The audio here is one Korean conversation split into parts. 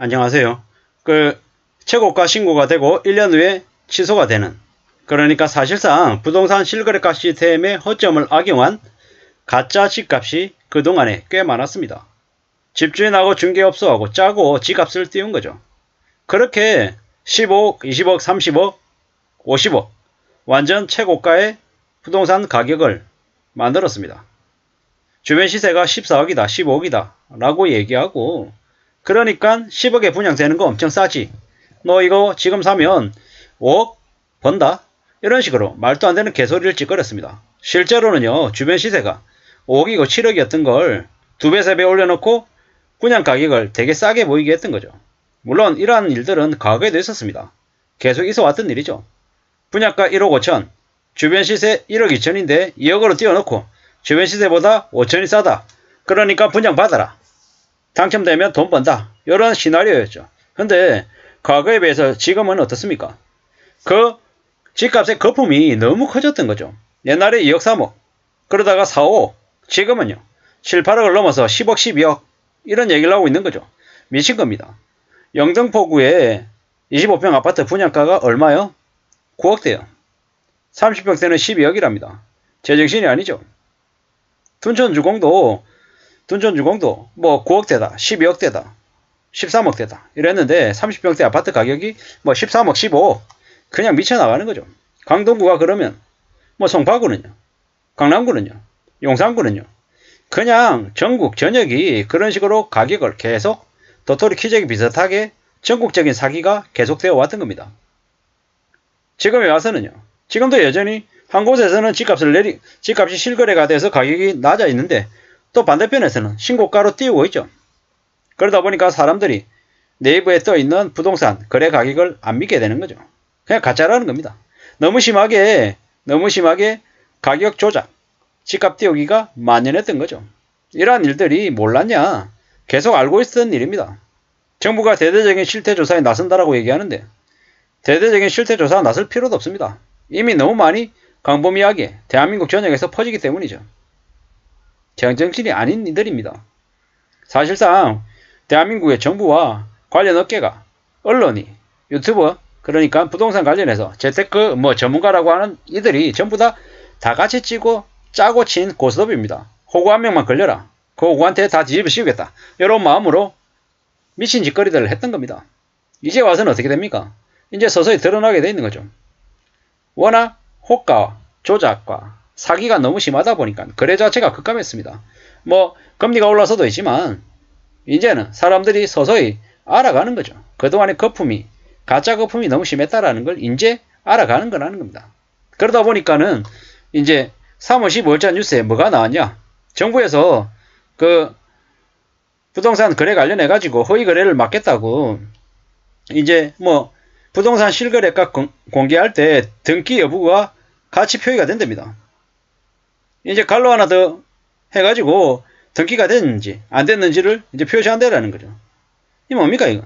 안녕하세요. 최고가 신고가 되고 1년 후에 취소가 되는, 그러니까 사실상 부동산 실거래가 시스템의 허점을 악용한 가짜 집값이 그동안에 꽤 많았습니다. 집주인하고 중개업소하고 짜고 집값을 띄운 거죠. 그렇게 15억, 20억, 30억, 50억 완전 최고가의 부동산 가격을 만들었습니다. 주변 시세가 14억이다, 15억이다 라고 얘기하고, 그러니까 10억에 분양되는 거 엄청 싸지, 너 이거 지금 사면 5억 번다, 이런 식으로 말도 안 되는 개소리를 찌꺼렸습니다. 실제로는요, 주변 시세가 5억이고 7억이었던 걸 2배, 3배 올려놓고 분양 가격을 되게 싸게 보이게 했던 거죠. 물론 이러한 일들은 과거에도 있었습니다. 계속 있어 왔던 일이죠. 분양가 1억 5천, 주변 시세 1억 2천인데 2억으로 띄워놓고 주변 시세보다 5천이 싸다, 그러니까 분양 받아라, 당첨되면 돈 번다, 이런 시나리오였죠. 근데 과거에 비해서 지금은 어떻습니까? 그 집값의 거품이 너무 커졌던 거죠. 옛날에 2억 3억, 그러다가 4, 5억, 지금은요 7, 8억을 넘어서 10억, 12억 이런 얘기를 하고 있는 거죠. 미친 겁니다. 영등포구에 25평 아파트 분양가가 얼마요? 9억대요. 30평대는 12억이랍니다. 제정신이 아니죠. 둔촌주공도 뭐 9억대다, 12억대다, 13억대다 이랬는데 30평대 아파트 가격이 뭐 13억, 15억, 그냥 미쳐나가는 거죠. 강동구가 그러면 뭐 송파구는요, 강남구는요, 용산구는요, 그냥 전국 전역이 그런 식으로 가격을 계속 도토리 키재기 비슷하게 전국적인 사기가 계속되어 왔던 겁니다. 지금에 와서는요, 지금도 여전히 한 곳에서는 집값이 실거래가 돼서 가격이 낮아 있는데 또 반대편에서는 신고가로 띄우고 있죠. 그러다 보니까 사람들이 네이버에 떠 있는 부동산 거래 가격을 안 믿게 되는 거죠. 그냥 가짜라는 겁니다. 너무 심하게 가격 조작, 집값 띄우기가 만연했던 거죠. 이러한 일들이 몰랐냐? 계속 알고 있었던 일입니다. 정부가 대대적인 실태조사에 나선다라고 얘기하는데 대대적인 실태조사에 나설 필요도 없습니다. 이미 너무 많이 광범위하게 대한민국 전역에서 퍼지기 때문이죠. 제정신이 아닌 이들입니다. 사실상 대한민국의 정부와 관련 업계가, 언론이, 유튜버, 그러니까 부동산 관련해서 재테크 전문가라고 하는 이들이 전부 다 같이 짜고 친 고스톱입니다. 호구 한 명만 걸려라, 그 호구한테 다 뒤집어 씌우겠다, 이런 마음으로 미친 짓거리들을 했던 겁니다. 이제 와서는 어떻게 됩니까? 이제 서서히 드러나게 돼 있는 거죠. 워낙 호가와 조작과 사기가 너무 심하다 보니까 거래 자체가 급감했습니다. 금리가 올라서도 있지만 이제는 사람들이 서서히 알아가는 거죠. 그동안의 가짜 거품이 너무 심했다라는 걸 이제 알아가는 거라는 겁니다. 그러다 보니까는 이제 3월 15일자 뉴스에 뭐가 나왔냐? 정부에서 부동산 거래 관련해가지고 허위 거래를 막겠다고 이제 부동산 실거래가 공개할 때 등기 여부가 같이 표기가 된답니다. 이제 갈로 하나 더 해가지고 등기가 됐는지 안 됐는지를 이제 표시한다라는 거죠. 이게 뭡니까 이거?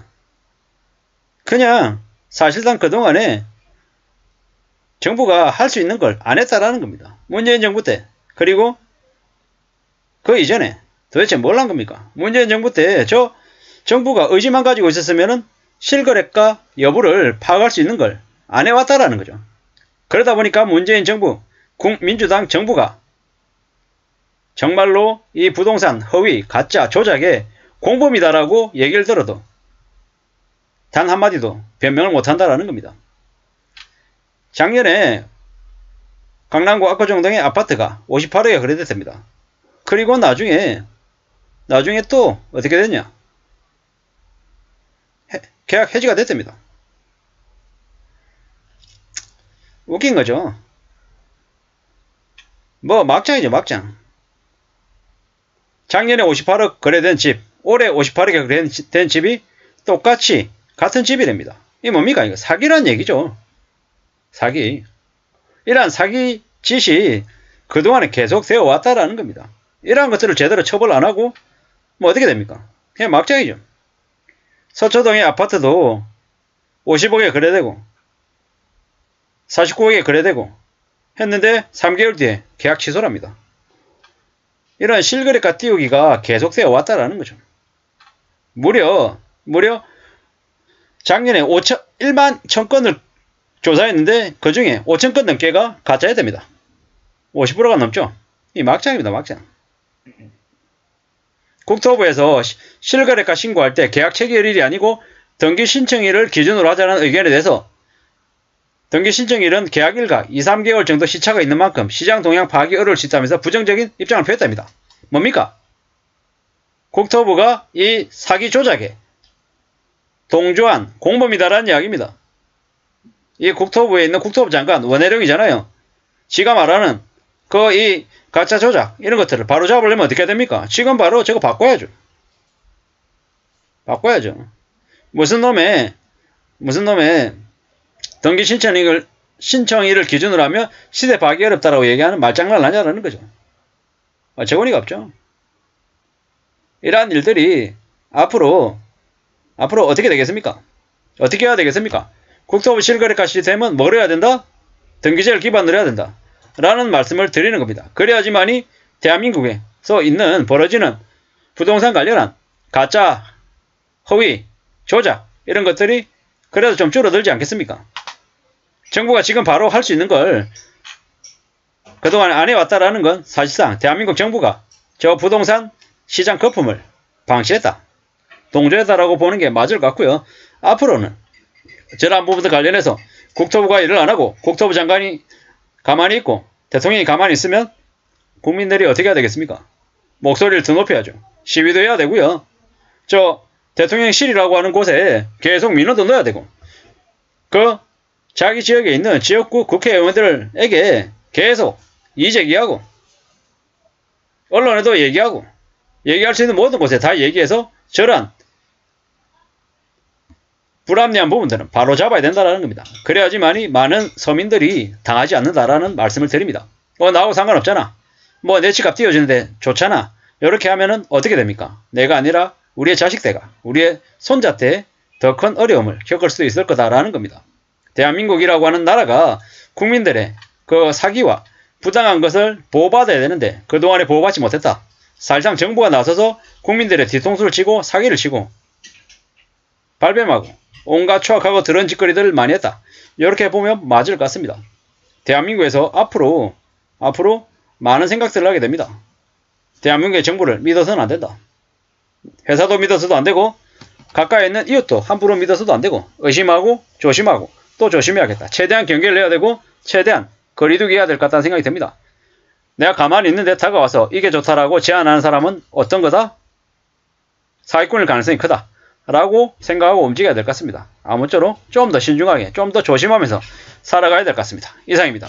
그냥 사실상 그동안에 정부가 할 수 있는 걸 안 했다라는 겁니다. 문재인 정부 때, 그리고 그 이전에 도대체 뭘 한 겁니까? 문재인 정부 때 정부가 의지만 가지고 있었으면은 실거래가 여부를 파악할 수 있는 걸 안 해왔다라는 거죠. 그러다 보니까 문재인 정부, 민주당 정부가 정말로 이 부동산 허위, 가짜, 조작의 공범이다라고 얘기를 들어도 단 한마디도 변명을 못한다라는 겁니다. 작년에 강남구 압구정동의 아파트가 58억에 거래됐답니다. 그리고 나중에 또 어떻게 됐냐? 계약 해지가 됐답니다. 웃긴 거죠. 막장이죠, 막장. 작년에 58억 거래된 집, 올해 58억에 거래된 집이 똑같이 같은 집이랍니다. 이게 뭡니까? 이거 사기란 얘기죠. 사기. 이러한 사기 짓이 그동안에 계속 되어 왔다라는 겁니다. 이러한 것들을 제대로 처벌 안 하고 어떻게 됩니까? 그냥 막장이죠. 서초동의 아파트도 50억에 거래되고 49억에 거래되고 했는데 3개월 뒤에 계약 취소랍니다. 이런 실거래가 띄우기가 계속되어 왔다라는 거죠. 무려 작년에 1만 1000건을 조사했는데 그 중에 5000건 넘게가 가짜야 됩니다. 50%가 넘죠. 이 막장입니다. 막장. 국토부에서 실거래가 신고할 때 계약 체결일이 아니고 등기 신청일을 기준으로 하자는 의견에 대해서 등기 신청일은 계약일과 2, 3개월 정도 시차가 있는 만큼 시장 동향 파악이 어려울 수 있다면서 부정적인 입장을 표했답니다. 뭡니까? 국토부가 이 사기 조작에 동조한 공범이다라는 이야기입니다. 이 국토부에 있는 국토부 장관 원혜룡이잖아요. 지가 말하는 이 가짜 조작 이런 것들을 바로 잡으려면 어떻게 됩니까? 지금 바로 저거 바꿔야죠. 바꿔야죠. 무슨 놈의 등기 신청일을 기준으로 하면 시대 파악이 어렵다라고 얘기하는 말장난을 하냐라는 거죠. 어처구니가 없죠. 이러한 일들이 앞으로 어떻게 되겠습니까? 어떻게 해야 되겠습니까? 국토부 실거래가 시스템은 뭘 해야 된다? 등기제를 기반으로 해야 된다. 라는 말씀을 드리는 겁니다. 그래야지만이 대한민국에서 있는 벌어지는 부동산 관련한 가짜, 허위, 조작 이런 것들이 그래도 좀 줄어들지 않겠습니까? 정부가 지금 바로 할 수 있는 걸 그동안 안 해왔다라는 건 사실상 대한민국 정부가 저 부동산 시장 거품을 방치했다. 동조했다라고 보는 게 맞을 것 같고요. 앞으로는 저러한 부분과 관련해서 국토부가 일을 안 하고 국토부 장관이 가만히 있고 대통령이 가만히 있으면 국민들이 어떻게 해야 되겠습니까? 목소리를 더 높여야죠. 시위도 해야 되고요. 저 대통령실이라고 하는 곳에 계속 민원도 넣어야 되고 자기 지역에 있는 지역구 국회의원들에게 계속 이제기하고 언론에도 얘기하고 얘기할 수 있는 모든 곳에 다 얘기해서 저런 불합리한 부분들은 바로 잡아야 된다는 겁니다. 그래야지만이 많은 서민들이 당하지 않는다라는 말씀을 드립니다. 나하고 상관없잖아. 내 집값 띄워주는데 좋잖아. 이렇게 하면은 어떻게 됩니까? 내가 아니라 우리의 자식대가 우리의 손자 때 더 큰 어려움을 겪을 수도 있을 거다라는 겁니다. 대한민국이라고 하는 나라가 국민들의 그 사기와 부당한 것을 보호받아야 되는데 그동안에 보호받지 못했다. 사실상 정부가 나서서 국민들의 뒤통수를 치고 사기를 치고 발뺌하고 온갖 추악하고 더러운 짓거리들을 많이 했다. 이렇게 보면 맞을 것 같습니다. 대한민국에서 앞으로 많은 생각들을 하게 됩니다. 대한민국의 정부를 믿어서는 안 된다. 회사도 믿어서도 안 되고 가까이 있는 이웃도 함부로 믿어서도 안 되고 의심하고 조심하고 또 조심해야겠다. 최대한 경계를 해야 되고 최대한 거리두기 해야 될 것 같다는 생각이 듭니다. 내가 가만히 있는데 다가와서 이게 좋다라고 제안하는 사람은 어떤 거다? 사기꾼일 가능성이 크다. 라고 생각하고 움직여야 될 것 같습니다. 아무쪼록 좀 더 신중하게 좀 더 조심하면서 살아가야 될 것 같습니다. 이상입니다.